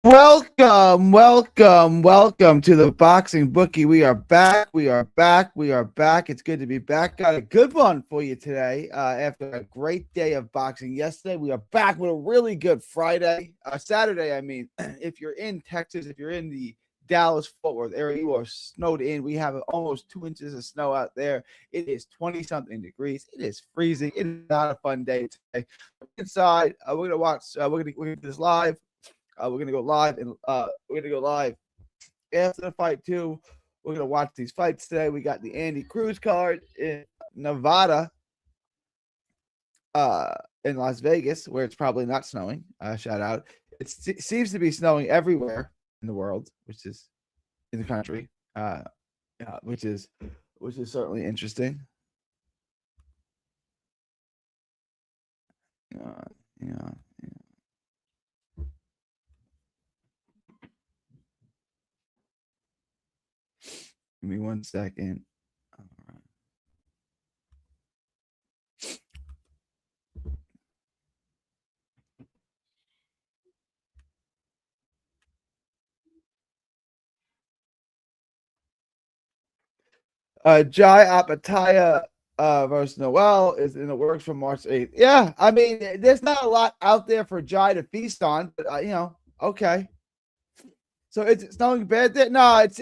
Welcome to the Boxing Bookie. We are back. It's good to be back. Got a good one for you today. After a great day of boxing yesterday, we are back with a really good Saturday. I mean, if you're in Texas, if you're in the Dallas Fort Worth area, you are snowed in. We have almost 2 inches of snow out there. It is 20 something degrees. It is freezing. It is not a fun day today. Inside, we're gonna watch. We're gonna do this live. We're gonna go live and after the fight too. We're gonna watch these fights today. We got the Andy Cruz card in Nevada, in Las Vegas, where it's probably not snowing. Shout out! It seems to be snowing everywhere in the world, which is in the country, which is certainly interesting. Yeah. Give me 1 second. All right. Jai Apataya versus Noel is in the works for March 8th. Yeah, I mean, there's not a lot out there for Jai to feast on, but okay. So it's snowing bad there. No, it's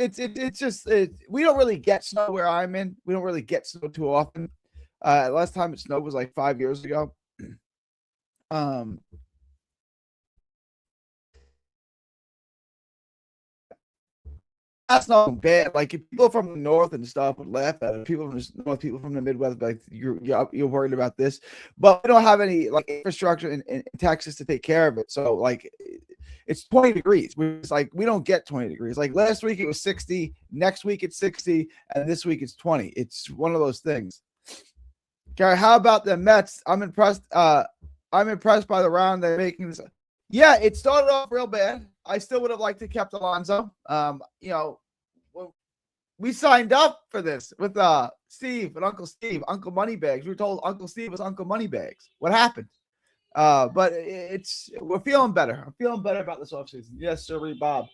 just we don't really get snow where I'm in. We don't really get snow too often. Last time it snowed was like 5 years ago. Um, that's not bad. Like if people from the north and stuff would laugh at it. People from the north, people from the Midwest, like you're worried about this, but we don't have any like infrastructure in Texas to take care of it. So like it's 20 degrees. It's like we don't get 20 degrees. Like last week it was 60, next week it's 60, and this week it's 20. It's one of those things. Gary, how about the Mets? I'm impressed. I'm impressed by the round they're making this. Yeah, it started off real bad. I still would have liked to kept Alonso. We signed up for this with Steve and Uncle Steve, Uncle Moneybags. We were told Uncle Steve was Uncle Moneybags. What happened? But we're feeling better. I'm feeling better about this offseason. Yes, sir, Bob.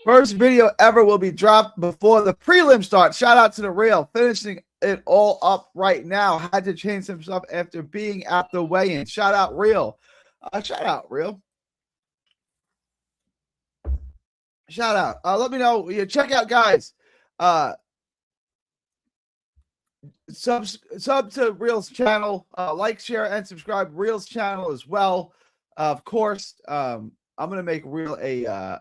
First video ever will be dropped before the prelim start. Shout out to the Real, finishing it all up right now. Had to change some stuff after being at the weigh-in. Shout out Real. Shout out Real. Shout out. Let me know. Check out, guys. Sub to Real's channel. Like, share, and subscribe. Real's channel as well. Of course, I'm gonna make Real a.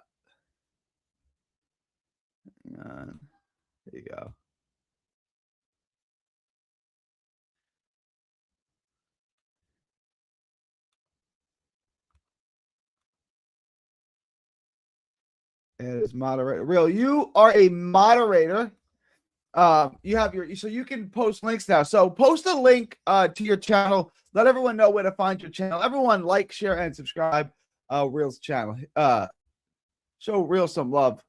There you go. It is moderator. Real, you are a moderator. You have so you can post links now. So post a link to your channel. Let everyone know where to find your channel. Everyone like, share, and subscribe. Real's channel. Show Real some love.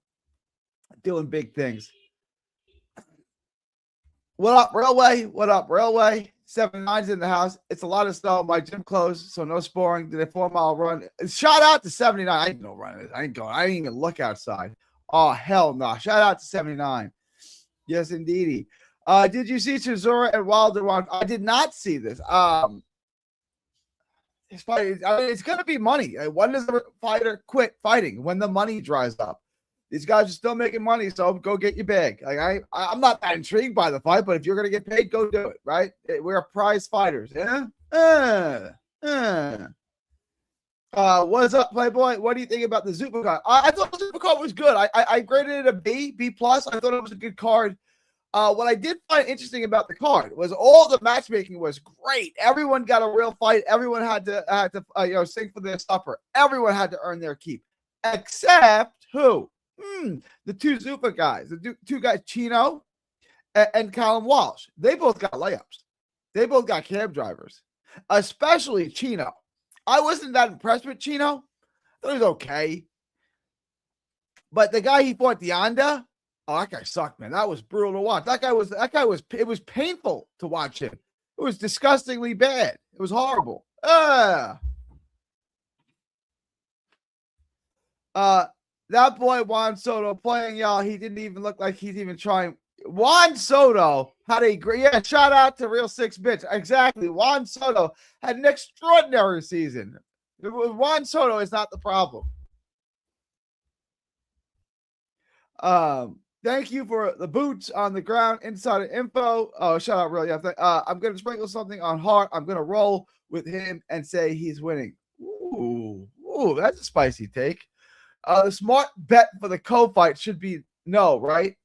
Doing big things. What up, Railway? What up, Railway? 79's in the house. It's a lot of snow. My gym closed, so no sporing. Did a 4-mile run. Shout out to 79. I ain't no running. I ain't going. I didn't even look outside. Oh, hell no. Shout out to 79. Yes, indeedy. Did you see Chisora and Wilder? I did not see this. It's funny. I mean, it's gonna be money. When does the fighter quit fighting? When the money dries up. These guys are still making money, so go get your bag. Like I'm not that intrigued by the fight, but if you're gonna get paid, go do it. Right? We're prize fighters. Yeah. What's up, Playboy? What do you think about the Zupa card? I thought the Zupa card was good. I graded it a B plus. I thought it was a good card. What I did find interesting about the card was all the matchmaking was great. Everyone got a real fight. Everyone had to sing for their supper. Everyone had to earn their keep, except who? The two Zupa guys, the two guys, Chino and Callum Walsh. They both got layups. They both got cab drivers, especially Chino. I wasn't that impressed with Chino. I thought he was okay. But the guy he fought, Deonda, Oh, that guy sucked, man. That was brutal to watch. It was painful to watch him. It was disgustingly bad. It was horrible. That boy Juan Soto playing, y'all. He didn't even look like he's even trying. Juan Soto had a great, shout out to Real Six Bits. Exactly. Juan Soto had an extraordinary season. Juan Soto is not the problem. Thank you for the boots on the ground insider info. Oh, shout out, Real. I'm going to sprinkle something on Hart. I'm going to roll with him and say he's winning. Ooh, that's a spicy take. The smart bet for the co-fight should be no, right?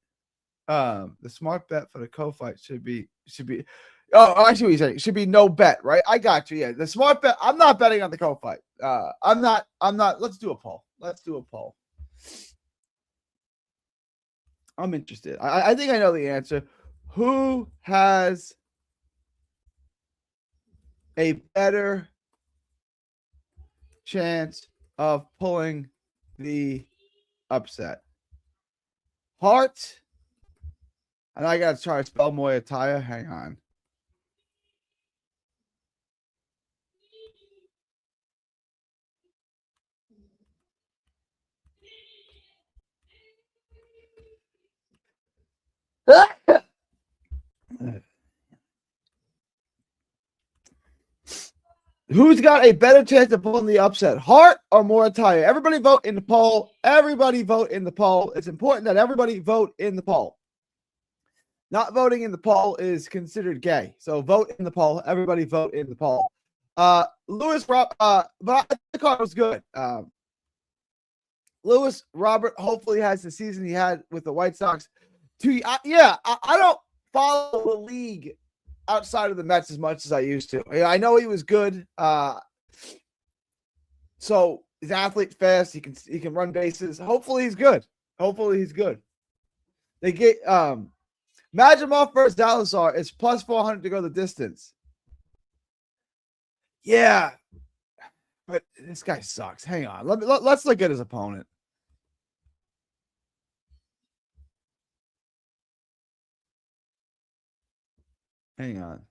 The smart bet for the co-fight should be. Oh, I see what you're saying. Should be no bet, right? I got you. Yeah, the smart bet. I'm not betting on the co-fight. I'm not. Let's do a poll. I'm interested. I think I know the answer. Who has a better chance of pulling the upset? Hart. And I got to try to spell Muay Thai. Hang on. Who's got a better chance of pulling the upset, Hart or Muay Thai? Everybody vote in the poll. It's important that everybody vote in the poll. Not voting in the poll is considered gay. So vote in the poll. Everybody vote in the poll. Lewis, but the card was good. Lewis Robert hopefully has the season he had with the White Sox. I don't follow the league outside of the Mets as much as I used to. I know he was good. So he's an athlete, fast. He can run bases. Hopefully he's good. They get Majimov versus Salazar is plus 400 to go the distance. Yeah, but this guy sucks. Hang on. Let's look at his opponent. Hang on.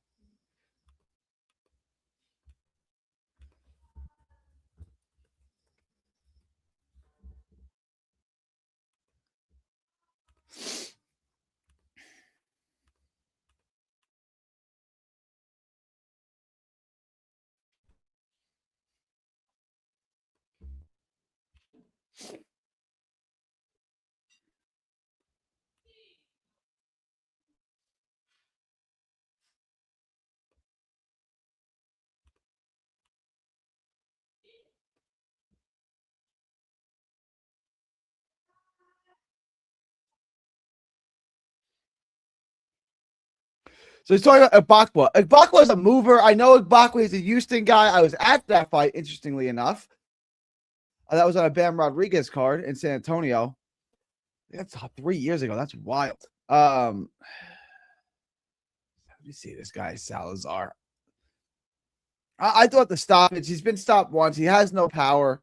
So he's talking about Ibaka. Ibaka is a mover. I know Ibaka is a Houston guy. I was at that fight, interestingly enough. That was on a Bam Rodriguez card in San Antonio. That's 3 years ago. That's wild. Let me see this guy, Salazar. I thought the stoppage, he's been stopped once. He has no power.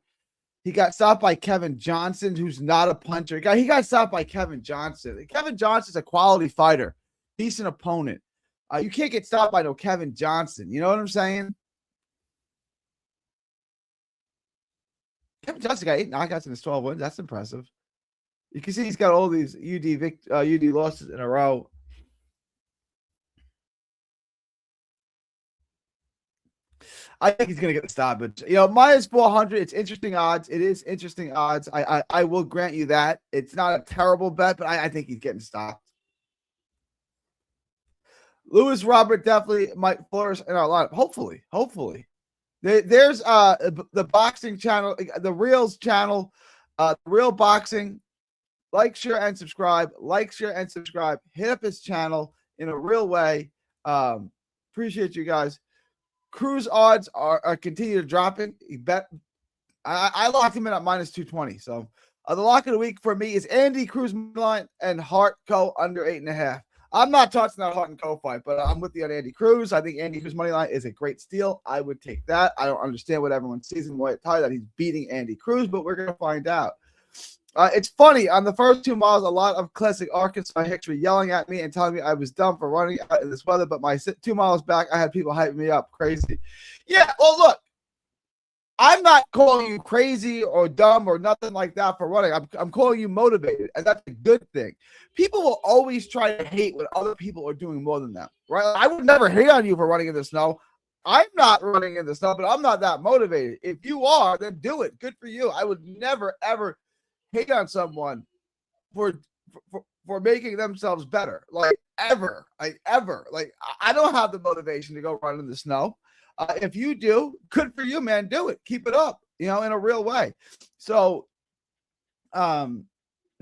He got stopped by Kevin Johnson, who's not a puncher. He got stopped by Kevin Johnson. Kevin Johnson's a quality fighter, decent opponent. You can't get stopped by no Kevin Johnson. You know what I'm saying? Kevin Johnson got 8 knockouts in his 12 wins. That's impressive. You can see he's got all these UD losses in a row. I think he's going to get the stoppage. Minus 400. It's interesting odds. It is interesting odds. I will grant you that. It's not a terrible bet, but I think he's getting stopped. Lewis Robert definitely might flourish in our lineup. Hopefully. There's the boxing channel, the Reels channel, Real Boxing. Like, share, and subscribe. Hit up his channel in a real way. Appreciate you guys. Cruz odds are continue dropping. He bet. I locked him in at minus 220. So the lock of the week for me is Andy Cruz line and Hart Co under 8.5. I'm not touching that Hart and Co fight, but I'm with you on Andy Cruz. I think Andy Cruz money line is a great steal. I would take that. I don't understand what everyone sees in Muay Thai that he's beating Andy Cruz, but we're gonna find out. It's funny. On the first 2 miles, a lot of classic Arkansas hicks were yelling at me and telling me I was dumb for running out in this weather. But my 2 miles back, I had people hyping me up. Crazy. Yeah. Well, look, I'm not calling you crazy or dumb or nothing like that for running. I'm calling you motivated, and that's a good thing. People will always try to hate when other people are doing more than them, right? I would never hate on you for running in the snow. I'm not running in the snow, but I'm not that motivated. If you are, then do it. Good for you. I would never, ever hate on someone for making themselves better. Like, ever. Like, I don't have the motivation to go run in the snow. If you do, good for you, man. Do it. Keep it up, in a real way. So, no,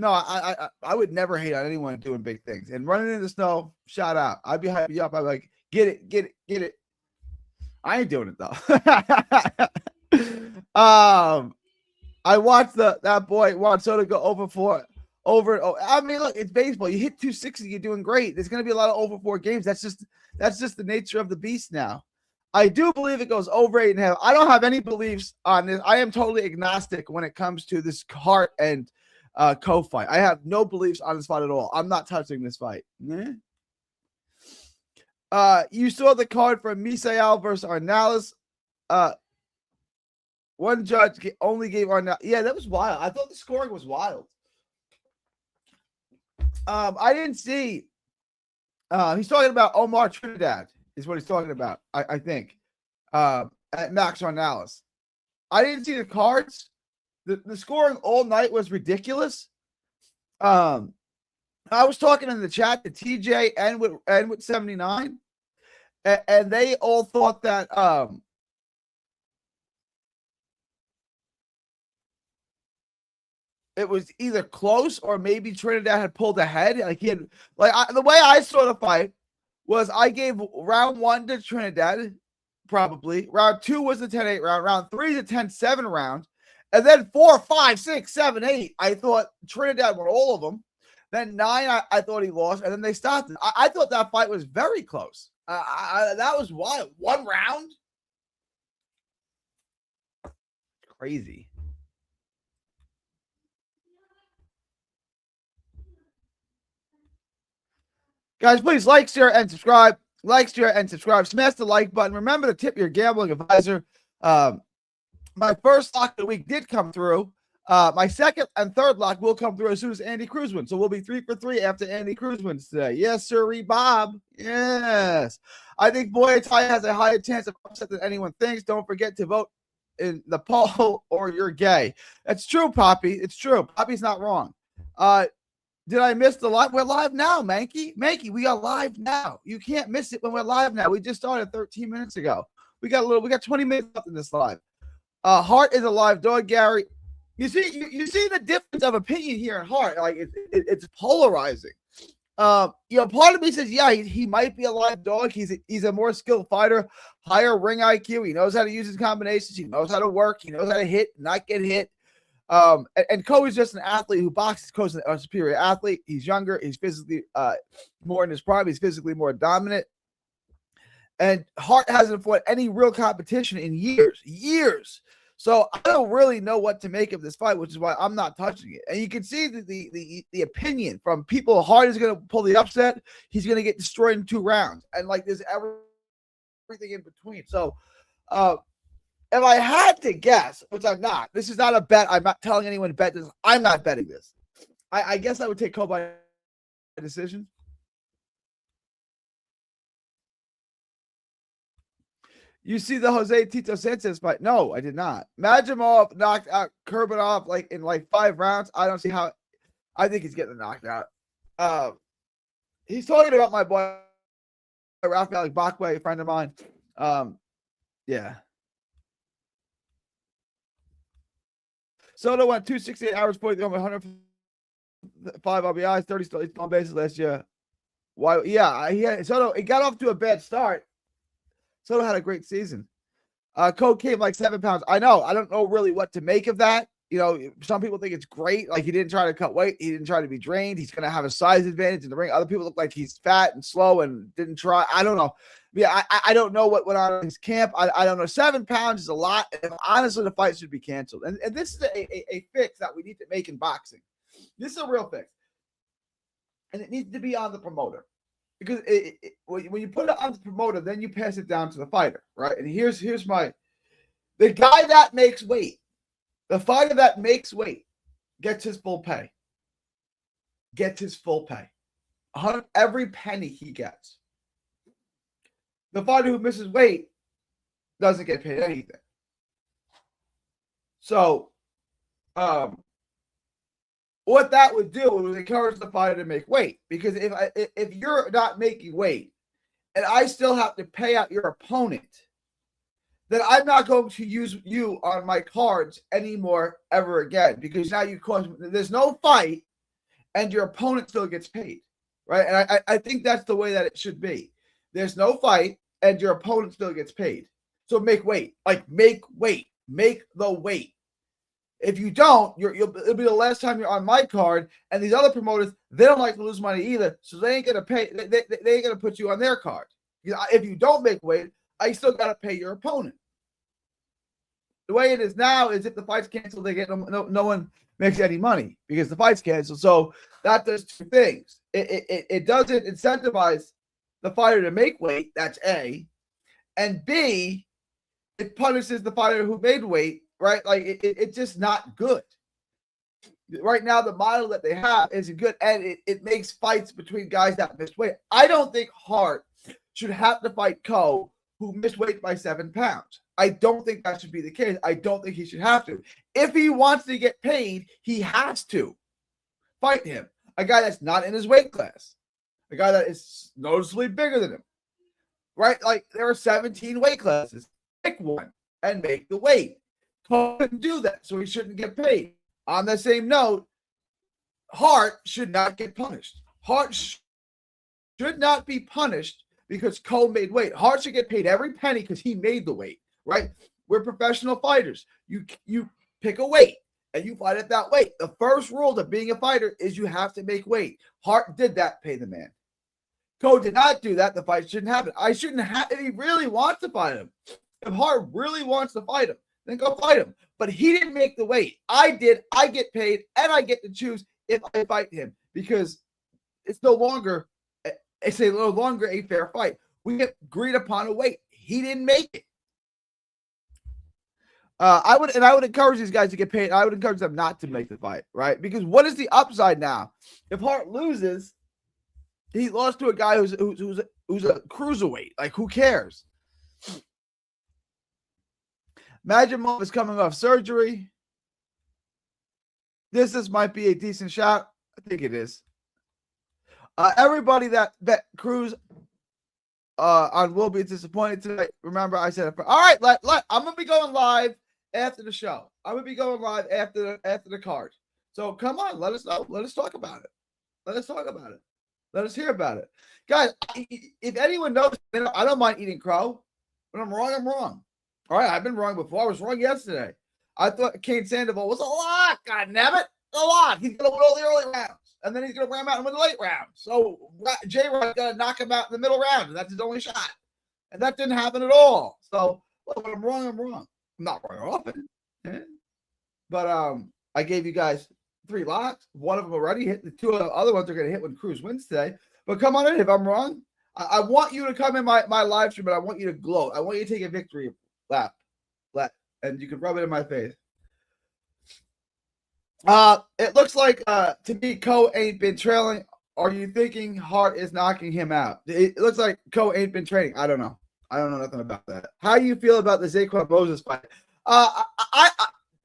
I would never hate on anyone doing big things. And running in the snow, shout out. I'd be hyping you up. I'd be like, get it. I ain't doing it though. I watched that boy Juan Soto go over. I mean, look, it's baseball. You hit 260, you're doing great. There's going to be a lot of over 4 games. That's just the nature of the beast now. I do believe it goes over 8.5. I don't have any beliefs on this. I am totally agnostic when it comes to this Hart and Co fight. I have no beliefs on this fight at all. I'm not touching this fight. You saw the card for Misael versus Arnalas. One judge only gave Arnalas. Yeah, that was wild. I thought the scoring was wild. I didn't see. He's talking about Omar Trinidad. Is what he's talking about, I think, at Max Arnalas. I didn't see the cards. The scoring all night was ridiculous. I was talking in the chat to TJ and with 79, and they all thought that it was either close or maybe Trinidad had pulled ahead. Like the way I saw the fight was I gave round 1 to Trinidad, probably. Round 2 was the 10-8 round. Round 3 is the 10-7 round. And then 4, 5, 6, 7, 8, I thought Trinidad won all of them. Then 9, I thought he lost. And then they stopped it. I thought that fight was very close. That was wild. 1 round? Crazy. Guys, please like, share, and subscribe. Like, share, and subscribe. Smash the like button. Remember to tip your gambling advisor. My first lock of the week did come through. My second and third lock will come through as soon as Andy Cruz wins. So we'll be 3 for 3 after Andy Cruz wins today. Yes, sir, Bob. Yes. I think Muay Thai has a higher chance of upset than anyone thinks. Don't forget to vote in the poll or you're gay. That's true, Poppy. It's true. Poppy's not wrong. Did I miss the live? We're live now, Mankey. Mankey, we are live now. You can't miss it when we're live now. We just started 13 minutes ago. We got 20 minutes left in this live. Hart is a live dog, Gary. You see the difference of opinion here in Hart. Like it's polarizing. Part of me says, yeah, he might be a live dog. He's a more skilled fighter, higher ring IQ. He knows how to use his combinations. He knows how to work. He knows how to hit, not get hit. And Ko is just an athlete who boxes. Ko's a superior athlete. He's younger. He's physically more in his prime. He's physically more dominant. And Hart hasn't fought any real competition in years. So I don't really know what to make of this fight, which is why I'm not touching it. And you can see the opinion from people. Hart is going to pull the upset. He's going to get destroyed in 2 rounds. And like there's everything in between. So if I had to guess, which I'm not, this is not a bet. I'm not telling anyone to bet this. I'm not betting this. I guess I would take Ko by decision. You see the Jose Tito Sanchez fight? No, I did not. Madrimov knocked out Kurbanov in 5 rounds. I don't see how. I think he's getting knocked out. He's talking about my boy Rafael Bakwe, a friend of mine. Yeah. Soto went 268 hours, 43 on 105 RBIs, 30 stolen bases last year. Why? Yeah, Soto. It got off to a bad start. Soto had a great season. Ko came 7 pounds. I know. I don't know really what to make of that. some people think it's great. Like, he didn't try to cut weight. He didn't try to be drained. He's going to have a size advantage in the ring. Other people look like he's fat and slow and didn't try. I don't know. Yeah, I don't know what went on in his camp. I don't know. 7 pounds is a lot. And honestly, the fight should be canceled. And this is a fix that we need to make in boxing. This is a real fix. And it needs to be on the promoter. Because when you put it on the promoter, then you pass it down to the fighter, right? And here's the guy that makes weight. The fighter that makes weight gets his full pay. Gets his full pay. Every penny he gets. The fighter who misses weight doesn't get paid anything. So, what that would do was encourage the fighter to make weight. Because if you're not making weight and I still have to pay out your opponent, then I'm not going to use you on my cards anymore ever again, because now there's no fight and your opponent still gets paid, right? And I think that's the way that it should be. There's no fight and your opponent still gets paid. So make weight, make the weight. If you don't, it'll be the last time you're on my card. And these other promoters, they don't like to lose money either, so they ain't gonna pay. They ain't gonna put you on their card. If you don't make weight, I still got to pay your opponent. The way it is now is if the fight's canceled, they get no one makes any money because the fight's canceled. So that does two things. It doesn't incentivize the fighter to make weight. That's A. And B, it punishes the fighter who made weight, right? Like it's just not good. Right now, the model that they have isn't good, and it makes fights between guys that missed weight. I don't think Hart should have to fight Cole, who missed weight by 7 pounds. I don't think that should be the case. I don't think he should have to. If he wants to get paid, he has to fight him. A guy that's not in his weight class. A guy that is noticeably bigger than him. Right? Like, there are 17 weight classes. Pick one and make the weight. Cole couldn't do that, so he shouldn't get paid. On the same note, Hart should not get punished. Hart should not be punished because Cole made weight. Hart should get paid every penny because he made the weight, right? We're professional fighters. You pick a weight and you fight at that weight. The first rule to being a fighter is you have to make weight. Hart did that, pay the man. Cole did not do that. The fight shouldn't happen. I shouldn't have, if he really wants to fight him. If Hart really wants to fight him, then go fight him. But he didn't make the weight. I did. I get paid and I get to choose if I fight him because it's no longer a fair fight. We get agreed upon a weight. He didn't make it. I would encourage these guys to get paid. I would encourage them not to make the fight, right? Because what is the upside now? If Hart loses, he lost to a guy who's a cruiserweight. Like, who cares? Majimov is coming off surgery. This might be a decent shot. I think it is. Everybody that bet Cruz on will be disappointed tonight. Remember, I said it. All right, I'm gonna be going live after the show. I'm gonna be going live after the card. So come on, let us know. Let us talk about it. Let us talk about it. Let us hear about it, guys. If anyone knows, I don't mind eating crow. When I'm wrong, I'm wrong. All right, I've been wrong before. I was wrong yesterday. I thought Kane Sandoval was a lot. God damn it, a lot. He's gonna win all the early rounds, and then he's gonna ram out and win the late rounds. So J-Rod's gonna knock him out in the middle round, and that's his only shot. And that didn't happen at all. So when I'm wrong, I'm wrong. I'm not wrong often. Yeah. But I gave you guys 3 locks. One of them already hit. The 2 other ones are gonna hit when Cruz wins today. But come on in if I'm wrong. I want you to come in my live stream, but I want you to gloat. I want you to take a victory lap, and you can rub it in my face. It looks like to me, Cole ain't been trailing. Are you thinking Hart is knocking him out? It looks like Cole ain't been training. I don't know. I don't know nothing about that. How do you feel about the Zaquan Moses fight?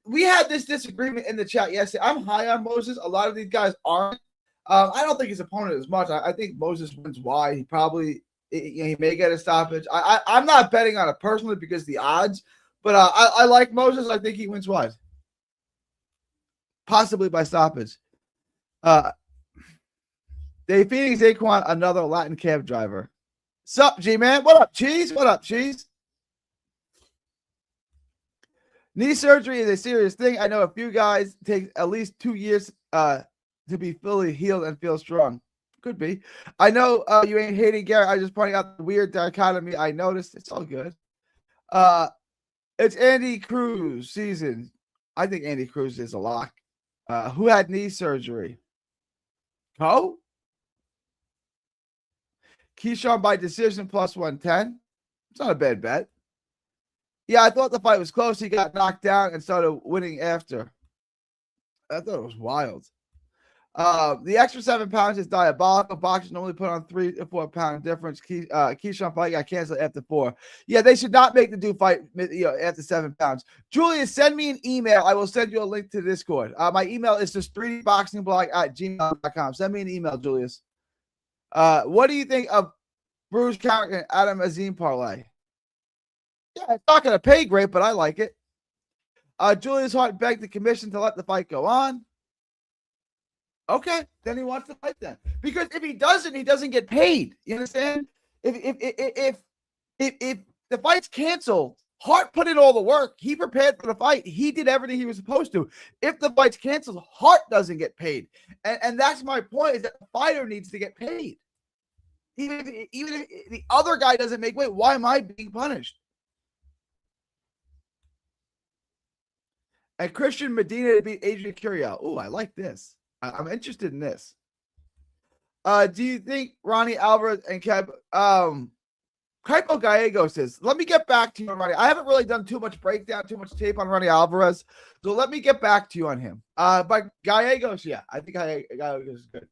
We had this disagreement in the chat yesterday. I'm high on Moses. A lot of these guys aren't. I don't think his opponent is much. I think Moses wins wide. He probably he may get a stoppage. I'm not betting on it personally because of the odds, but I like Moses. I think he wins wide, possibly by stoppage. They feeding Zaquan another Latin cab driver. Sup, G-Man? What up, Cheese? What up, Cheese? Knee surgery is a serious thing. I know a few guys take at least 2 years to be fully healed and feel strong. Could be. I know you ain't hating Garrett. I just pointing out the weird dichotomy I noticed. It's all good. It's Andy Cruz season. I think Andy Cruz is a lock. Who had knee surgery? Ho? Keyshawn by decision plus 110. It's not a bad bet. Yeah, I thought the fight was close. He got knocked down and started winning after. I thought it was wild. The extra 7 pounds is diabolical. Boxers normally put on 3 to 4 pound difference. Keyshawn fight got canceled after 4. Yeah, they should not make the dude fight after 7 pounds. Julius, send me an email. I will send you a link to Discord. My email is just 3dboxingblog@gmail.com. Send me an email, Julius. What do you think of Bruce Carrick and Adam Azim parlay? Yeah, it's not going to pay great, but I like it. Julius Hart begged the commission to let the fight go on. Okay, then he wants to fight then. Because if he doesn't, he doesn't get paid. You understand? If the fight's canceled, Hart put in all the work. He prepared for the fight. He did everything he was supposed to. If the fight's canceled, Hart doesn't get paid. And that's my point, is that the fighter needs to get paid. Even if the other guy doesn't make weight, why am I being punished? And Christian Medina to beat Adrian Curiel. Oh, I like this. I'm interested in this. Do you think Ronnie Alvarez and Kaipo Gallegos is? Let me get back to you on Ronnie. I haven't really done too much breakdown, too much tape on Ronnie Alvarez. So let me get back to you on him. But Gallegos, yeah, I think Gallegos is good.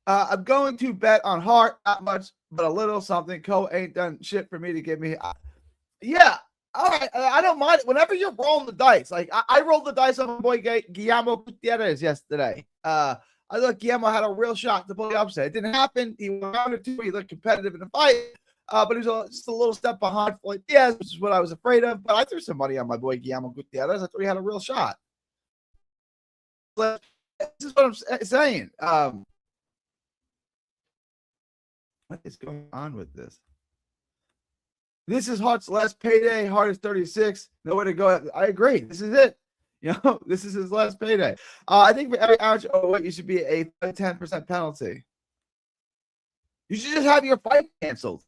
I'm going to bet on Hart, not much, but a little something. Cole ain't done shit for me to give me. Yeah. All right, I don't mind it. Whenever you're rolling the dice, like I rolled the dice on my boy Guillermo Gutierrez yesterday. I thought Guillermo had a real shot to pull the upset. It didn't happen. He went round or 2. He looked competitive in the fight, but he was just a little step behind Floyd Diaz, which is what I was afraid of. But I threw some money on my boy Guillermo Gutierrez. I thought he had a real shot. But this is what I'm saying. What is going on with this? This is Hart's last payday. Hart is 36. Nowhere to go. I agree. This is it. This is his last payday. I think for every ounce of weight, you should be a 10% penalty. You should just have your fight canceled.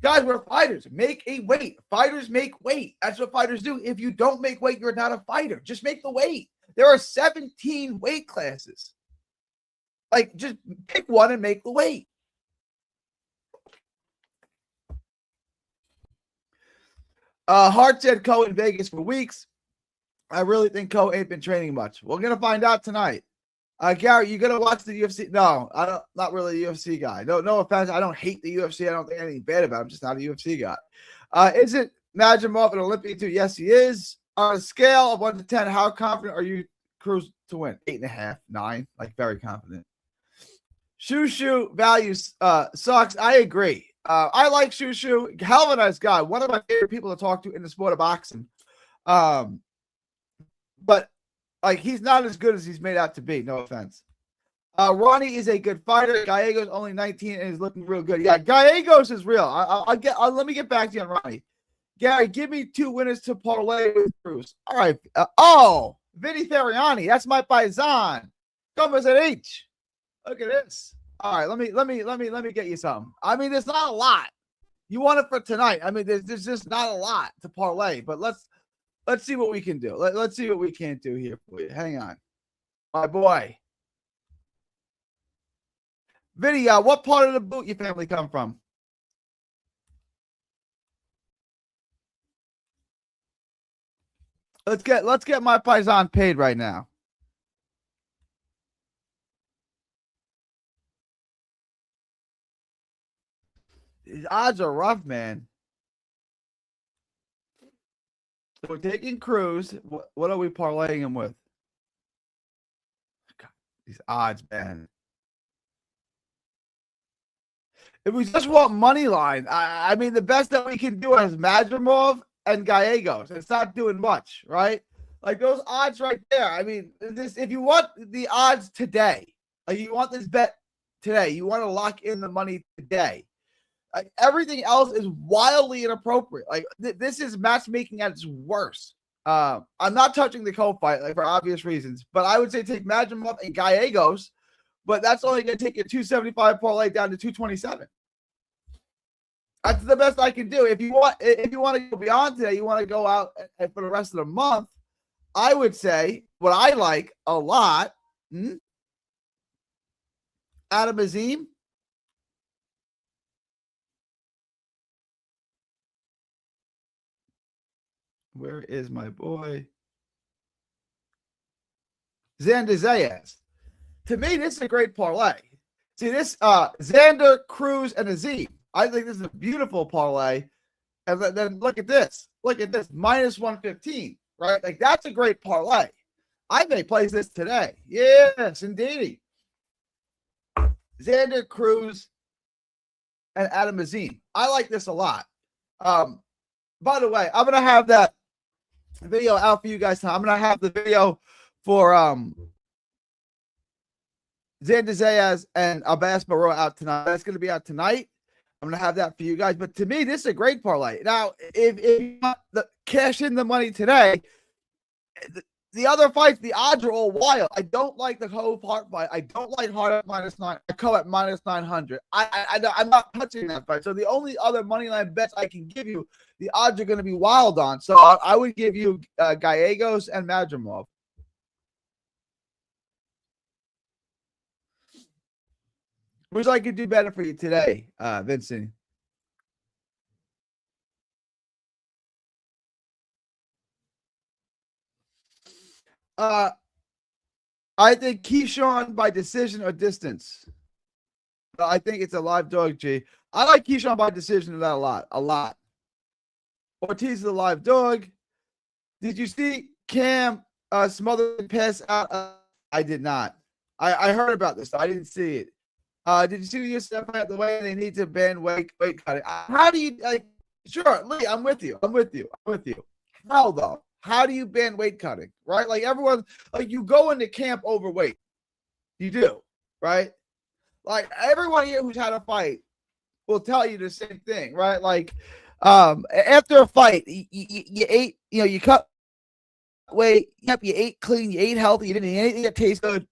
Guys, we're fighters. Make a weight. Fighters make weight. That's what fighters do. If you don't make weight, you're not a fighter. Just make the weight. There are 17 weight classes. Like, just pick one and make the weight. Hart said Coe in Vegas for weeks. I really think Coe ain't been training much. We're gonna find out tonight. Gary, you gonna watch the UFC? No, I don't. Not really a UFC guy. No offense. I don't hate the UFC. I don't think anything bad about it. I'm just not a UFC guy. Isn't Majimov an Olympian too? Yes, he is. On a scale of 1 to 10, how confident are you Cruz to win? 8.5, 9. Like very confident. Shushu values sucks. I agree. I like Shushu. Hell of a nice guy. One of my favorite people to talk to in the sport of boxing. But like he's not as good as he's made out to be. No offense. Ronnie is a good fighter. Gallegos only 19 and is looking real good. Yeah, Gallegos is real. Let me get back to you on Ronnie. Gary, give me 2 winners to parlay with Cruz. All right. Vinny Ferriani. That's my paisan. Come as an H. Look at this. All right, let me get you something. I mean, there's not a lot. You want it for tonight. I mean, there's just not a lot to parlay, but let's see what we can do. Let's see what we can do here for you. Hang on. My boy. Vinny, what part of the boot your family come from? Let's get my paisan paid right now. These odds are rough, man. So we're taking Cruz. What are we parlaying him with? God, these odds, man. If we just want money line, I mean, the best that we can do is Majimov and Gallegos. It's not doing much, right? Like those odds right there. I mean, if you want the odds today, like you want this bet today, you want to lock in the money today. Like, everything else is wildly inappropriate. Like this is matchmaking at its worst. I'm not touching the co-fight, like, for obvious reasons, but I would say take Madrimov and Gallegos, but that's only going to take your 275 parlay down to 227. That's the best I can do. If you want to go beyond today, you want to go out and for the rest of the month, I would say what I like a lot. Adam Azim. Where is my boy? Xander Zayas. To me, this is a great parlay. See this, Xander, Cruz, and Azim. I think this is a beautiful parlay. And then look at this. Look at this. Minus 115, right? Like, that's a great parlay. I may place this today. Yes, indeed. Xander, Cruz, and Adam Azim. I like this a lot. By the way, I'm going to have that video out for you guys now. I'm going to have the video for Xander Zayas and Abbas Baroa out tonight. That's going to be out tonight. I'm going to have that for you guys. But to me, this is a great parlay. Now, if you want to cash in the money today, the other fights, the odds are all wild. I don't like the Hove Hart fight. I don't like Hart at -9. I call it -900. I'm not touching that fight. So the only other money line bets I can give you, the odds are going to be wild on. So I would give you Gallegos and Madrimov. Wish I could do better for you today, Vincent. I think Keyshawn by decision or distance. I think it's a live dog, G. I like Keyshawn by decision a lot. A lot. Ortiz is a live dog. Did you see Cam smothered pass out? I did not. I heard about this. I didn't see it. Did you see the stuff out the way they need to ban weight cutting? How do you, like, sure, Lee, I'm with you. How though? How do you ban weight cutting? Right? Like, everyone, like, you go into camp overweight. You do, right? Like, everyone here who's had a fight will tell you the same thing, right? Like, after a fight, you ate, you cut weight, you ate clean, you ate healthy, you didn't eat anything that tastes good.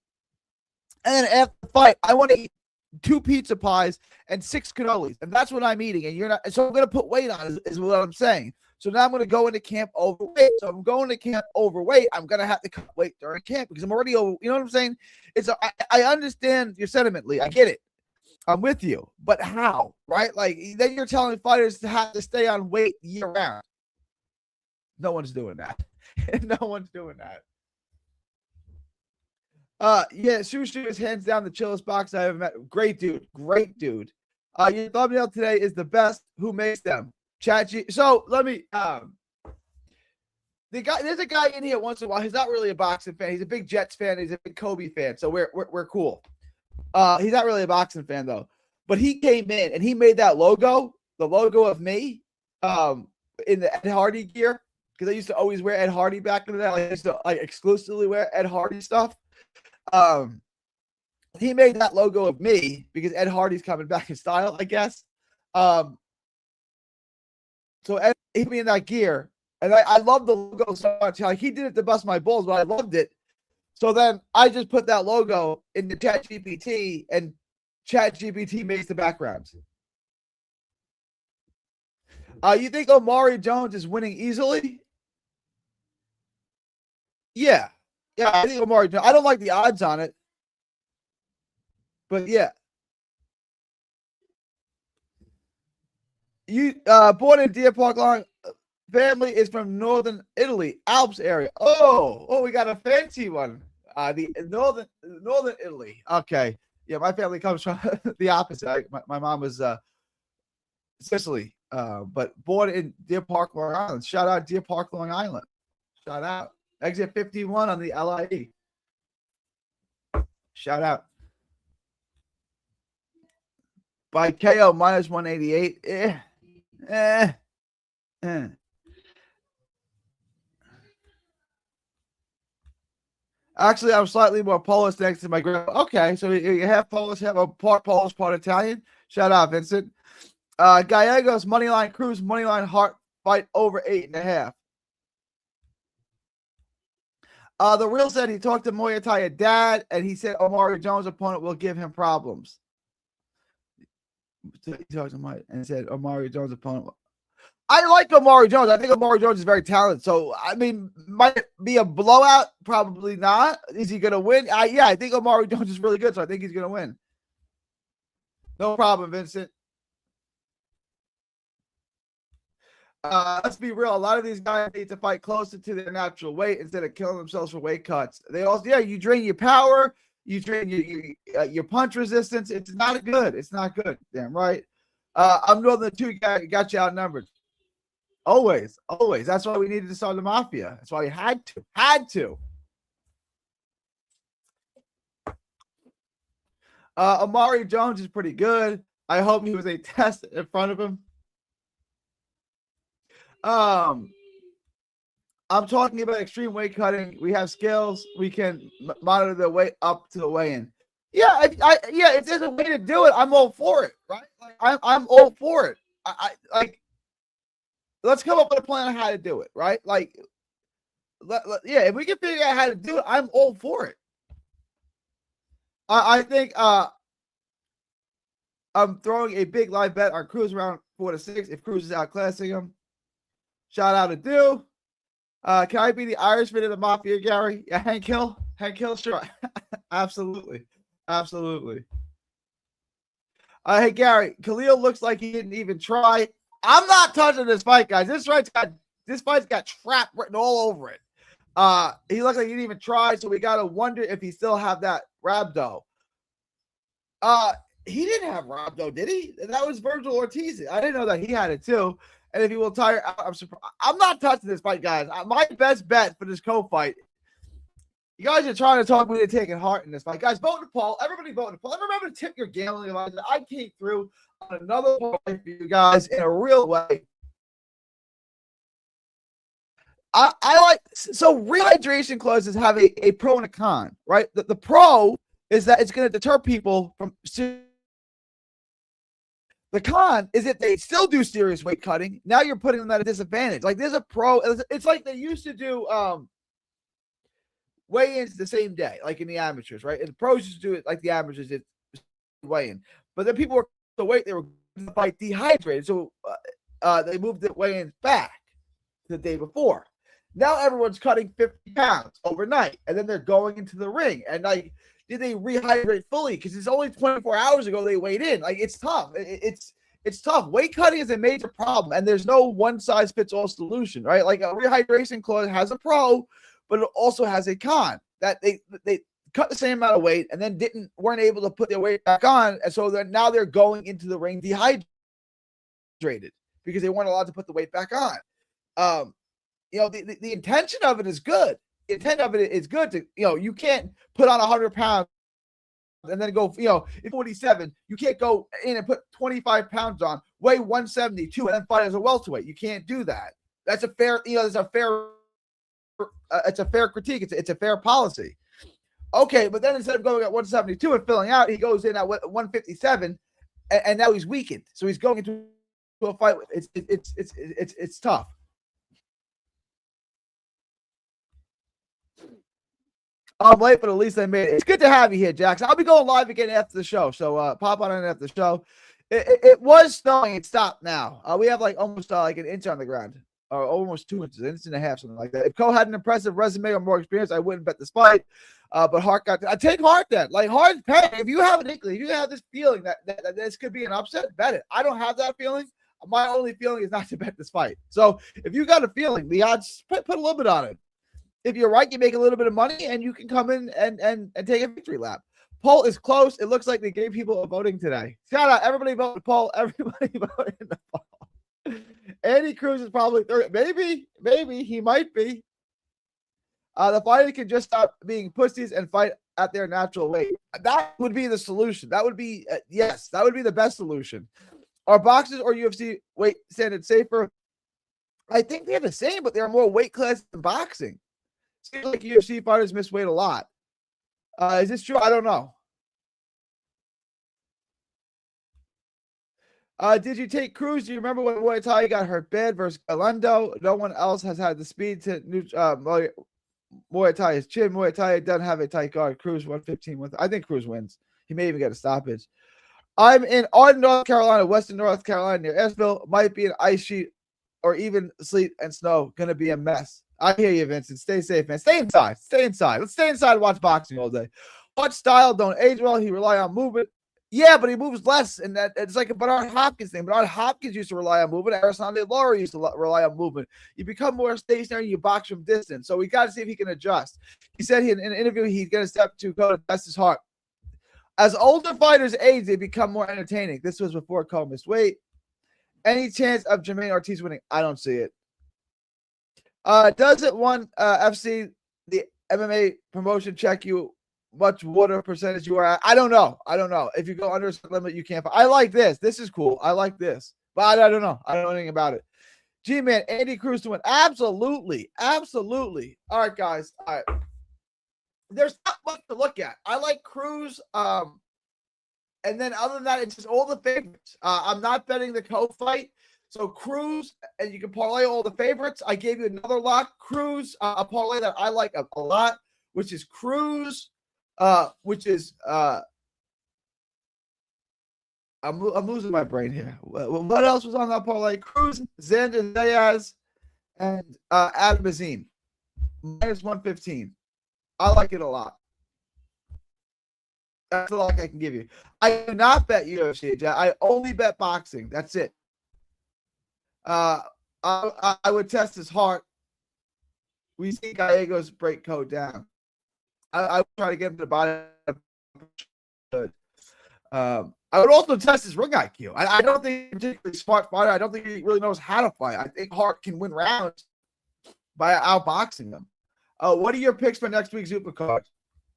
And then after the fight, I want to eat 2 pizza pies and 6 cannolis, and that's what I'm eating. And you're not, so I'm going to put weight on, is what I'm saying. So now I'm going to go into camp overweight. So if I'm going to camp overweight, I'm going to have to cut weight during camp because I'm already over. You know what I'm saying? I understand your sentiment, Lee. I get it. I'm with you. But how? Right? Like, then you're telling fighters to have to stay on weight year round. No one's doing that. No one's doing that. Yeah, Sushi is hands down the chillest box I ever met. Great dude. Your thumbnail today is the best. Who makes them? ChatG. So let me there's a guy in here once in a while. He's not really a boxing fan. He's a big Jets fan. He's a big Kobe fan. So we're cool. He's not really a boxing fan though. But he came in and he made that logo, the logo of me, in the Ed Hardy gear. Because I used to always wear Ed Hardy back in the day. I used to exclusively wear Ed Hardy stuff. He made that logo of me because Ed Hardy's coming back in style, I guess. So Ed, he me in that gear, and I love the logo so much. Like, he did it to bust my balls, but I loved it. So then I just put that logo in the ChatGPT, and ChatGPT makes the backgrounds. You think Omari Jones is winning easily? Yeah. Yeah, I think Omari Jones. I don't like the odds on it. But yeah. You born in Deer Park Long, family is from northern Italy, Alps area. Oh, we got a fancy one. The northern Italy. Okay. Yeah, my family comes from the opposite. My mom was Sicily, but born in Deer Park, Long Island. Shout out Deer Park, Long Island. Shout out. Exit 51 on the LIE. Shout out. By KO minus 188. Actually, I'm slightly more Polish next to my grandpa. Okay, so you have Polish, have a part Polish, part Italian. Shout out, Vincent. Gallegos moneyline Cruz moneyline Hart fight over 8.5. The Real said he talked to Muay Thai dad, and he said Omari Jones' opponent will give him problems. He talked to Mike and said Omari Jones' opponent. I like Omari Jones. I think Omari Jones is very talented. So, I mean, might it be a blowout? Probably not. Is he going to win? Yeah, I think Omari Jones is really good, so I think he's going to win. No problem, Vincent. Let's be real. A lot of these guys need to fight closer to their natural weight instead of killing themselves for weight cuts. They also, you drain your power, you drain your punch resistance. It's not good. It's not good. Damn right. I'm Northern 2 guy. Got you outnumbered. Always. That's why we needed to start the Mafia. That's why we had to. Omari Jones is pretty good. I hope he was a test in front of him. I'm talking about extreme weight cutting. We have scales. We can monitor the weight up to the weigh-in. Yeah, if there's a way to do it, I'm all for it, right? Like, I'm all for it. I like. Let's come up with a plan on how to do it, right? Like, if we can figure out how to do it, I'm all for it. I think I'm throwing a big live bet on Cruz around 4-6 if Cruz is outclassing him. Shout out to Do. Can I be the Irishman of the Mafia, Gary? Yeah, Hank Hill, sure. Absolutely. Hey, Gary, Khalil looks like he didn't even try. I'm not touching this fight, guys. This fight's got trap written all over it. He looks like he didn't even try, so we gotta wonder if he still have that rhabdo. He didn't have rhabdo, did he? That was Virgil Ortiz. I didn't know that he had it too. And if he will tire, I'm surprised. I'm not touching this fight, guys. My best bet for this co-fight. You guys are trying to talk me into taking heart in this fight, guys. Vote in the poll. Everybody vote in the poll. And remember to tip your gambling advisor. I came through on another fight for you guys in a real way. I like so rehydration clauses have a pro and a con, right? The pro is that it's going to deter people from. The con is if they still do serious weight cutting, now you're putting them at a disadvantage. Like there's a pro. It's like they used to do weigh-ins the same day, like in the amateurs, right? And the pros used to do it like the amateurs did weigh-in. But then people were the weight they were going to fight dehydrated, so they moved the weigh-ins back to the day before. Now everyone's cutting 50 pounds overnight, and then they're going into the ring. And like, did they rehydrate fully? Because it's only 24 hours ago they weighed in. Like, it's tough. It's tough. Weight cutting is a major problem, and there's no one-size-fits-all solution, right? Like a rehydration clause has a pro, but it also has a con that they cut the same amount of weight and then weren't able to put their weight back on, and so now they're going into the ring dehydrated because they weren't allowed to put the weight back on. The intention of it is good. The intent of it is good to, you can't put on 100 pounds and then go, if 47, you can't go in and put 25 pounds on, weigh 172 and then fight as a welterweight. You can't do that. That's a fair, it's a fair critique. It's a fair policy. Okay, but then instead of going at 172 and filling out, he goes in at 157 and now he's weakened. So he's going into a fight. It's tough. I'm late, but at least I made it. It's good to have you here, Jackson. I'll be going live again after the show, so pop on in after the show. It was snowing. It stopped now. We have like almost like an inch on the ground, or almost 2 inches, an inch and a half, something like that. If Cole had an impressive resume or more experience, I wouldn't bet this fight. But Hart I take Hart then. Like Hart's paying. If you have an inkling, if you have this feeling that this could be an upset, bet it. I don't have that feeling. My only feeling is not to bet this fight. So if you got a feeling, the odds put a little bit on it. If you're right, you make a little bit of money and you can come in and take a victory lap. Poll is close. It looks like they gave people a voting today. Shout out. Everybody vote in the poll. Everybody vote in the poll. Andy Cruz is probably third. Maybe he might be. The fighter can just stop being pussies and fight at their natural weight. That would be the solution. That would be, yes, that would be the best solution. Are boxers or UFC weight standard safer? I think they're the same, but there are more weight classes than boxing. Seems like UFC fighters miss weight a lot. Is this true? I don't know. Did you take Cruz? Do you remember when Muay Thai got hurt bad versus Galendo? No one else has had the speed to Muay Thai is chin. Muay Thai doesn't have a tight guard. Cruz 115 with. I think Cruz wins. He may even get a stoppage. I'm in Arden, North Carolina, Western North Carolina near Asheville. Might be an ice sheet or even sleet and snow. Gonna be a mess. I hear you, Vincent. Stay safe, man. Stay inside. Stay inside. Let's stay inside and watch boxing all day. Hard style don't age well. He rely on movement. Yeah, but he moves less, and that it's like a Bernard Hopkins thing. Bernard Hopkins used to rely on movement. Arasande Lara used to rely on movement. You become more stationary, you box from distance. So we got to see if he can adjust. He said in an interview he's going to step to Code and test his heart. As older fighters age, they become more entertaining. This was before Cole missed weight. Any chance of Jermaine Ortiz winning? I don't see it. Doesn't one FC, the MMA promotion, check you much water percentage you are at? I don't know. If you go under a limit, you can't. I like this. This is cool. I like this. But I don't know. I don't know anything about it. G-Man, Andy Cruz to win. Absolutely. Absolutely. All right, guys. All right. There's not much to look at. I like Cruz. And then other than that, it's just all the favorites. I'm not betting the co-fight. So Cruz, and you can parlay all the favorites. I gave you another lock. Cruz, a parlay that I like a lot, which is Cruz, which is I'm losing my brain here. What else was on that parlay? Cruz, Xander Zayas, and Adam Azim. Minus 115. I like it a lot. That's the lock I can give you. I do not bet UFC. I only bet boxing. That's it. I would test his heart. We see Gallegos break code down. I would try to get him to buy. I would also test his ring IQ. I don't think he's a particularly smart fighter. I don't think he really knows how to fight. I think Hart can win rounds by outboxing them. What are your picks for next week's Supercard?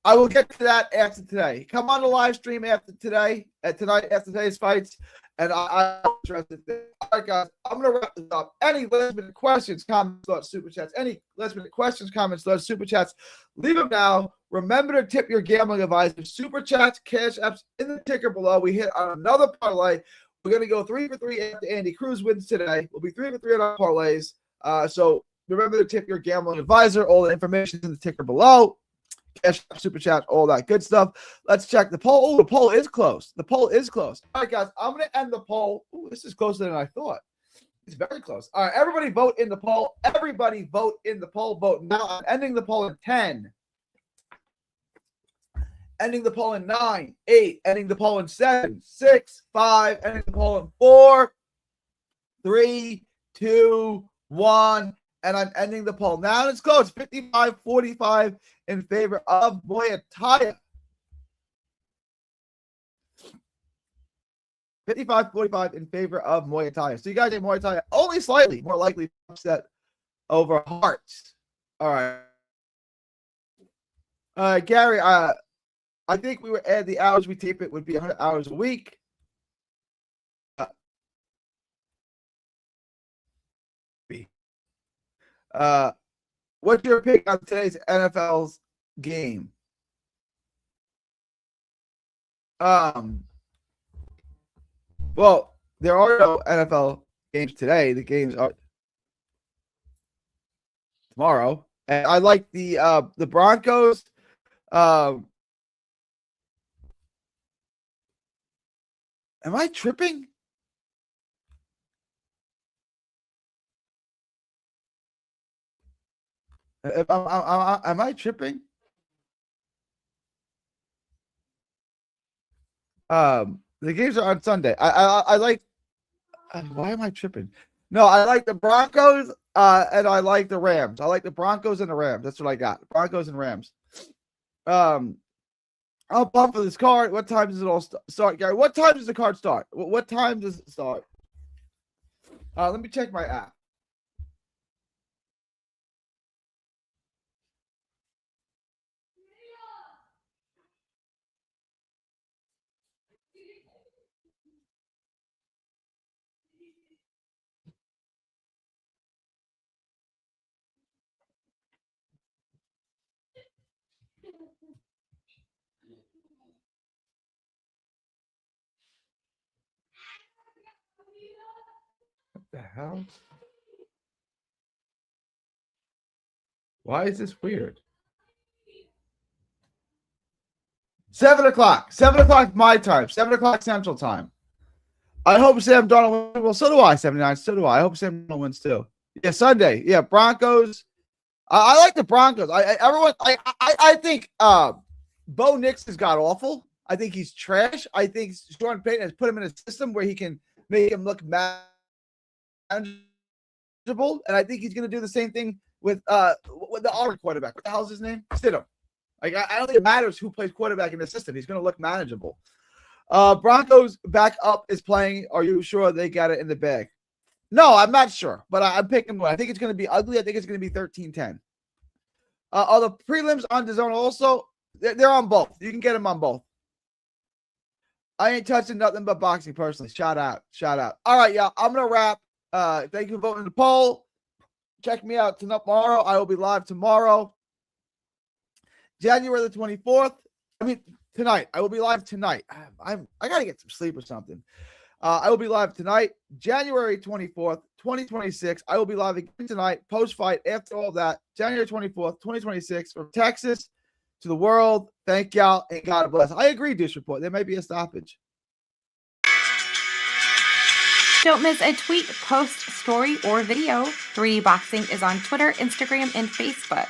I will get to that after today. Come on the live stream after today, tonight after today's fights, and I'll address it there. All right, guys, I'm going to wrap this up. Any last minute questions, comments, thoughts, super chats, any last minute questions, comments, thoughts, super chats, leave them now. Remember to tip your gambling advisor. Super chats, cash apps in the ticker below. We hit on another parlay. We're going to go 3 for 3 after Andy Cruz wins today. We'll be 3 for 3 on our parlays. So remember to tip your gambling advisor. All the information is in the ticker below. Cash, super chat, all that good stuff. Let's check the poll. Oh, the poll is close. The poll is close. All right, guys, I'm going to end the poll. Ooh, this is closer than I thought. It's very close. All right, everybody vote in the poll. Everybody vote in the poll. Vote now. I'm ending the poll in 10. Ending the poll in 9, 8. Ending the poll in 7, 6, 5. Ending the poll in 4, 3, 2, 1. And I'm ending the poll. Now it's close. 55-45 in favor of Muay Thai. 55-45 in favor of Muay Thai. So you guys say Muay Thai only slightly more likely to upset over Hearts. All right. Gary, I think we would add the hours we tape it would be 100 hours a week. What's your pick on today's NFL's game? Well, there are no NFL games today. The games are tomorrow. And I like the Broncos. Am I tripping? Am I tripping? The games are on Sunday. I like. Why am I tripping? No, I like the Broncos. And I like the Rams. I like the Broncos and the Rams. That's what I got. Broncos and Rams. I'll pump for this card. What time does it all start, Gary? What time does the card start? What time does it start? Let me check my app. the hell? Why is this weird? 7 o'clock. 7 o'clock my time. 7 o'clock Central Time. I hope Sam Darnold wins. Well, so do I, 79. So do I. I hope Sam Darnold wins too. Yeah, Sunday. Yeah, Broncos. I like the Broncos. I think Bo Nix has got awful. I think he's trash. I think Sean Payton has put him in a system where he can make him look manageable. And I think he's going to do the same thing with the Auburn quarterback. What the hell's his name? Stidham. Like, I don't think it matters who plays quarterback in the system. He's going to look manageable. Broncos back up is playing. Are you sure they got it in the bag? No, I'm not sure, but I'm picking one. I think it's going to be ugly. I think it's going to be 13-10. Are the prelims on DAZN also? They're on both. You can get them on both. I ain't touching nothing but boxing personally. Shout out. Shout out. All right, y'all. I'm going to wrap. Thank you for voting in the poll. Check me out tomorrow. I will be live tomorrow. January the 24th. Tonight. I will be live tonight. I got to get some sleep or something. I will be live tonight, January 24th, 2026. I will be live again tonight, post-fight, after all that, January 24th, 2026, from Texas to the world. Thank y'all, and God bless. I agree, Dish Report. There may be a stoppage. Don't miss a tweet, post, story, or video. 3D Boxing is on Twitter, Instagram, and Facebook.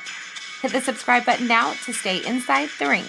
Hit the subscribe button now to stay inside the ring.